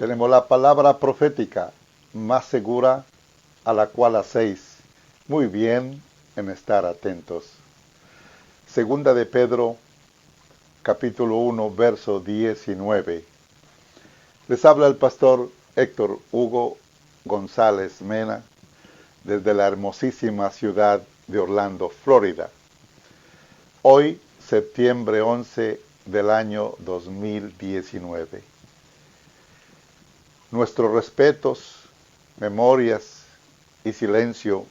Tenemos la palabra profética más segura a la cual hacéis muy bien en estar atentos. Segunda de Pedro, capítulo 1, verso 19. Les habla el pastor Héctor Hugo González Mena desde la hermosísima ciudad de Orlando, Florida. Hoy, septiembre 11 del año 2019. Nuestros respetos, memorias y silencio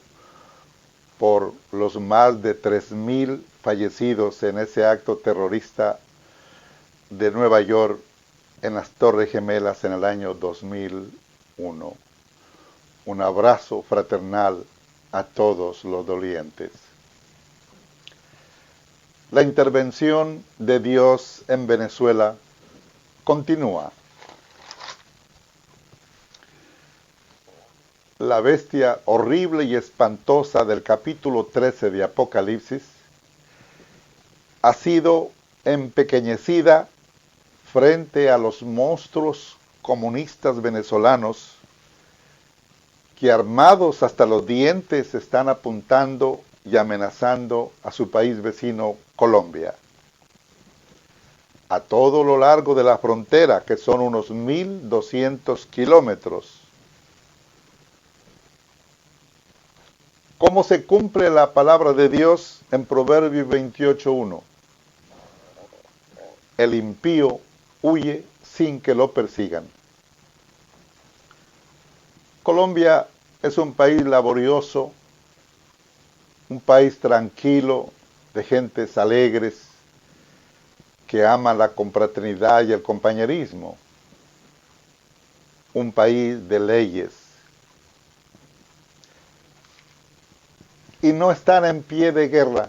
por los más de 3,000 fallecidos en ese acto terrorista de Nueva York en las Torres Gemelas en el año 2001. Un abrazo fraternal a todos los dolientes. La intervención de Dios en Venezuela continúa. La bestia horrible y espantosa del capítulo 13 de Apocalipsis ha sido empequeñecida frente a los monstruos comunistas venezolanos que armados hasta los dientes están apuntando y amenazando a su país vecino Colombia. A todo lo largo de la frontera, que son unos 1,200 kilómetros. ¿Cómo se cumple la palabra de Dios en Proverbios 28:1? El impío huye sin que lo persigan. Colombia es un país laborioso, un país tranquilo, de gentes alegres, que ama la confraternidad y el compañerismo. Un país de leyes. Y no están en pie de guerra,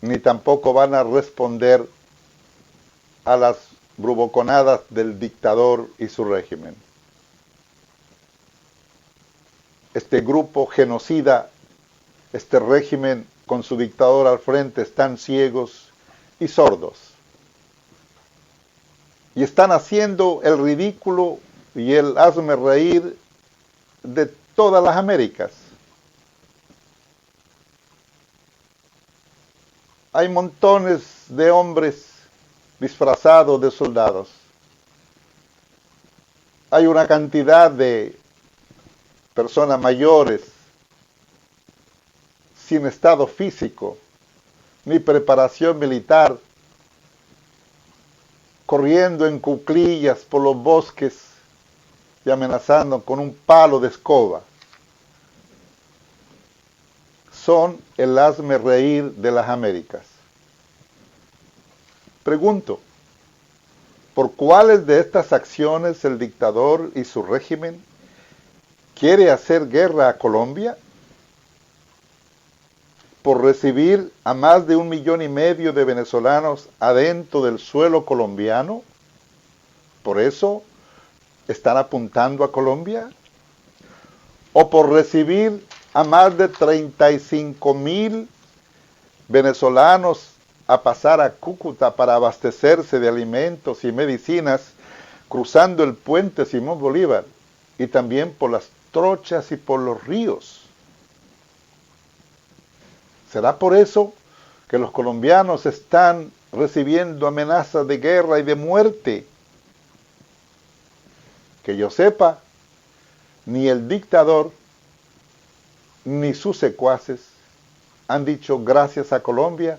ni tampoco van a responder a las bruboconadas del dictador y su régimen. Este grupo genocida, este régimen con su dictador al frente, están ciegos y sordos. Y están haciendo el ridículo y el hazme reír de todas las Américas. Hay montones de hombres disfrazados de soldados. Hay una cantidad de personas mayores sin estado físico ni preparación militar, corriendo en cuclillas por los bosques y amenazando con un palo de escoba. Son el hazme reír de las Américas. Pregunto, ¿por cuáles de estas acciones el dictador y su régimen quiere hacer guerra a Colombia? ¿Por recibir a más de 1,5 millones de venezolanos adentro del suelo colombiano? ¿Por eso están apuntando a Colombia? ¿O por recibir a más de 35,000 venezolanos a pasar a Cúcuta para abastecerse de alimentos y medicinas, cruzando el puente Simón Bolívar y también por las trochas y por los ríos? ¿Será por eso que los colombianos están recibiendo amenazas de guerra y de muerte? Que yo sepa, ni el dictador ni sus secuaces han dicho gracias a Colombia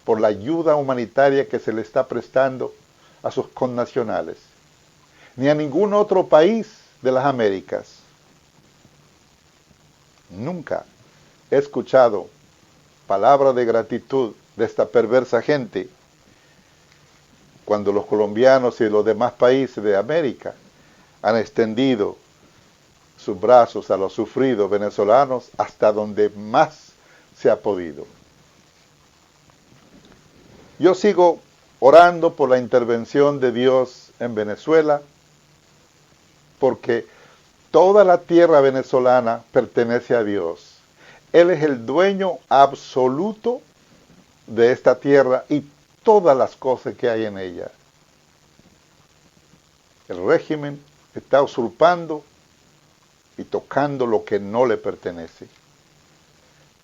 por la ayuda humanitaria que se le está prestando a sus connacionales, ni a ningún otro país de las Américas. Nunca he escuchado palabra de gratitud de esta perversa gente cuando los colombianos y los demás países de América han extendido sus brazos a los sufridos venezolanos hasta donde más se ha podido. Yo sigo orando por la intervención de Dios en Venezuela, porque toda la tierra venezolana pertenece a Dios. Él es el dueño absoluto de esta tierra y todas las cosas que hay en ella. El régimen está usurpando y tocando lo que no le pertenece.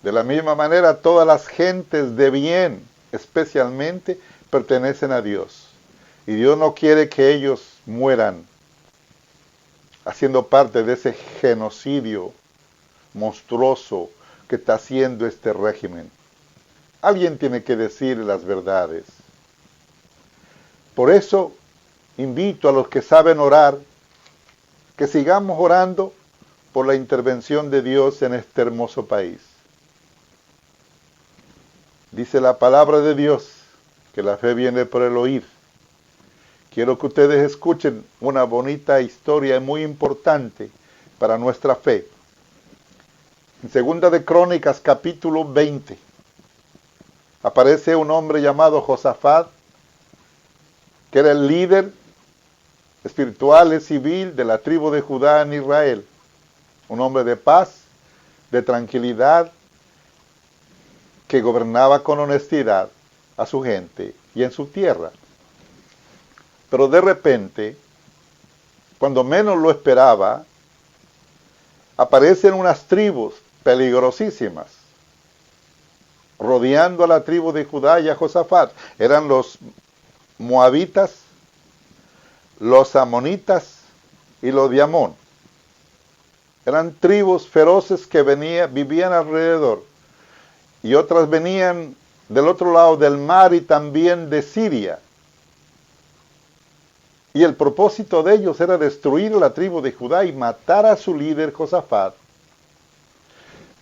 De la misma manera, todas las gentes de bien, especialmente, pertenecen a Dios. Y Dios no quiere que ellos mueran haciendo parte de ese genocidio monstruoso que está haciendo este régimen. Alguien tiene que decir las verdades. Por eso invito a los que saben orar, que sigamos orando por la intervención de Dios en este hermoso país. Dice la palabra de Dios que la fe viene por el oír. Quiero que ustedes escuchen una bonita historia muy importante para nuestra fe. En Segunda de Crónicas, capítulo 20, aparece un hombre llamado Josafat, que era el líder espiritual y civil de la tribu de Judá en Israel. Un hombre de paz, de tranquilidad, que gobernaba con honestidad a su gente y en su tierra. Pero de repente, cuando menos lo esperaba, aparecen unas tribus peligrosísimas, rodeando a la tribu de Judá y a Josafat. Eran los moabitas, los amonitas y los de Amón. Eran tribus feroces que vivían alrededor. Y otras venían del otro lado del mar y también de Siria. Y el propósito de ellos era destruir la tribu de Judá y matar a su líder Josafat.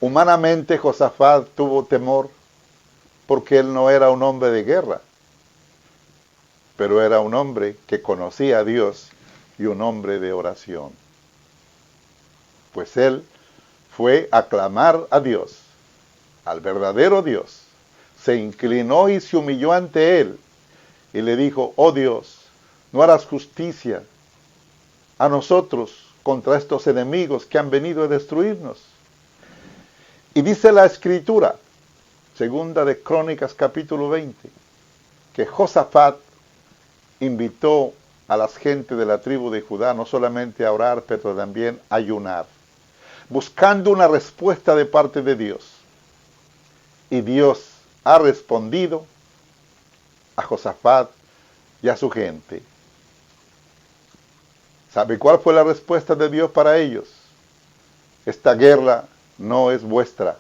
Humanamente Josafat tuvo temor porque él no era un hombre de guerra, pero era un hombre que conocía a Dios y un hombre de oración. Pues él fue a clamar a Dios, al verdadero Dios. Se inclinó y se humilló ante él y le dijo: oh Dios, no harás justicia a nosotros contra estos enemigos que han venido a destruirnos. Y dice la Escritura, Segunda de Crónicas capítulo 20, que Josafat invitó a las gentes de la tribu de Judá no solamente a orar, pero también a ayunar, buscando una respuesta de parte de Dios. Y Dios ha respondido a Josafat y a su gente. ¿Sabe cuál fue la respuesta de Dios para ellos? Esta guerra no es vuestra.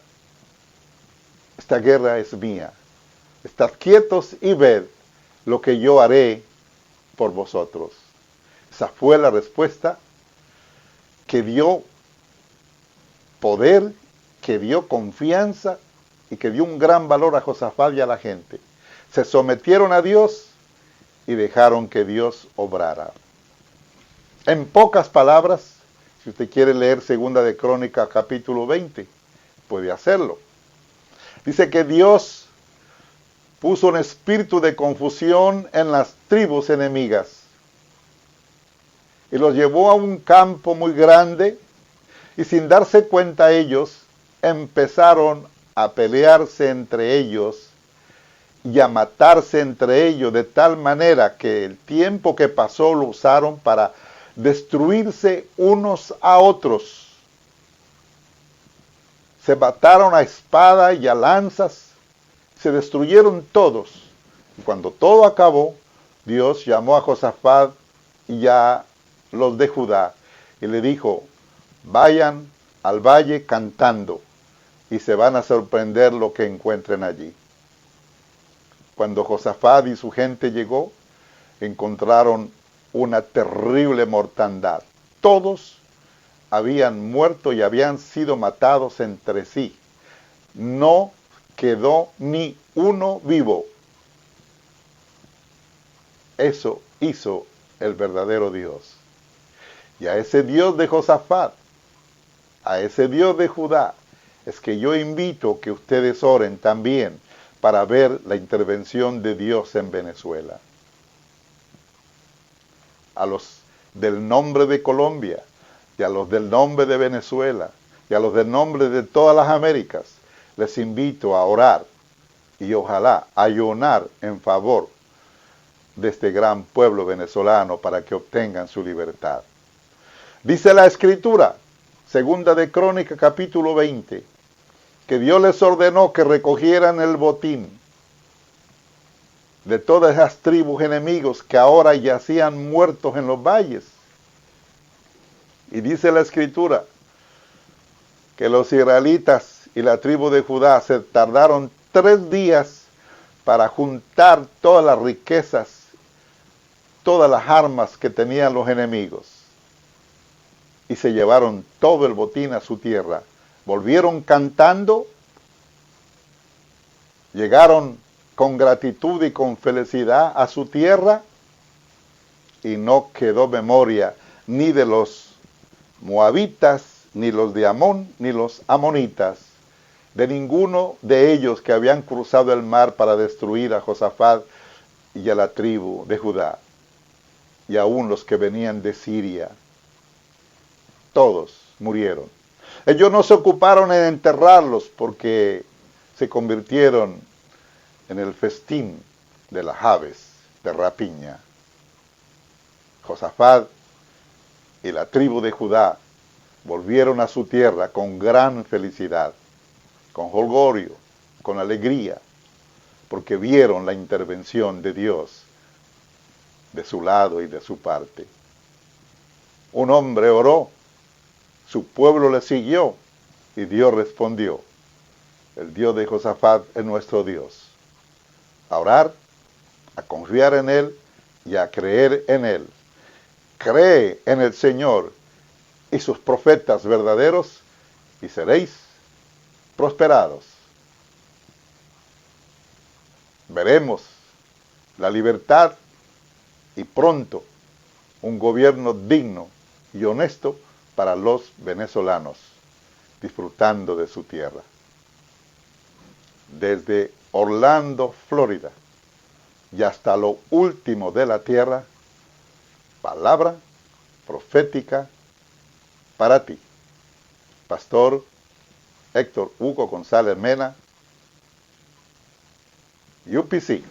Esta guerra es mía. Estad quietos y ved lo que yo haré por vosotros. Esa fue la respuesta que dio poder, que dio confianza y que dio un gran valor a Josafat y a la gente. Se sometieron a Dios y dejaron que Dios obrara. En pocas palabras, si usted quiere leer Segunda de Crónicas capítulo 20, puede hacerlo. Dice que Dios puso un espíritu de confusión en las tribus enemigas y los llevó a un campo muy grande, y sin darse cuenta ellos empezaron a pelearse entre ellos y a matarse entre ellos, de tal manera que el tiempo que pasó lo usaron para destruirse unos a otros. Se mataron a espada y a lanzas, se destruyeron todos. Y cuando todo acabó, Dios llamó a Josafat y a los de Judá y le dijo: vayan al valle cantando y se van a sorprender lo que encuentren allí. Cuando Josafat y su gente llegó, encontraron una terrible mortandad. Todos habían muerto y habían sido matados entre sí. No quedó ni uno vivo. Eso hizo el verdadero Dios. Y a ese Dios de Josafat, a ese Dios de Judá, es que yo invito que ustedes oren también para ver la intervención de Dios en Venezuela. A los del nombre de Colombia, y a los del nombre de Venezuela, y a los del nombre de todas las Américas, les invito a orar y ojalá ayunar en favor de este gran pueblo venezolano para que obtengan su libertad. Dice la Escritura, segunda de Crónica, capítulo 20, que Dios les ordenó que recogieran el botín de todas esas tribus enemigos que ahora yacían muertos en los valles. Y dice la Escritura que los israelitas y la tribu de Judá se tardaron 3 días para juntar todas las riquezas, todas las armas que tenían los enemigos. Y se llevaron todo el botín a su tierra. Volvieron cantando, llegaron con gratitud y con felicidad a su tierra, y no quedó memoria ni de los moabitas, ni los de Amón, ni los amonitas, de ninguno de ellos que habían cruzado el mar para destruir a Josafat y a la tribu de Judá, y aún los que venían de Siria. Todos murieron. Ellos no se ocuparon en enterrarlos porque se convirtieron en el festín de las aves de rapiña. Josafat y la tribu de Judá volvieron a su tierra con gran felicidad, con jolgorio, con alegría, porque vieron la intervención de Dios de su lado y de su parte. Un hombre oró, su pueblo le siguió y Dios respondió. El Dios de Josafat es nuestro Dios. A orar, a confiar en Él y a creer en Él. Cree en el Señor y sus profetas verdaderos y seréis prosperados. Veremos la libertad y pronto un gobierno digno y honesto para los venezolanos, disfrutando de su tierra. Desde Orlando, Florida, y hasta lo último de la tierra, palabra profética para ti. Pastor Héctor Hugo González Mena, UPC.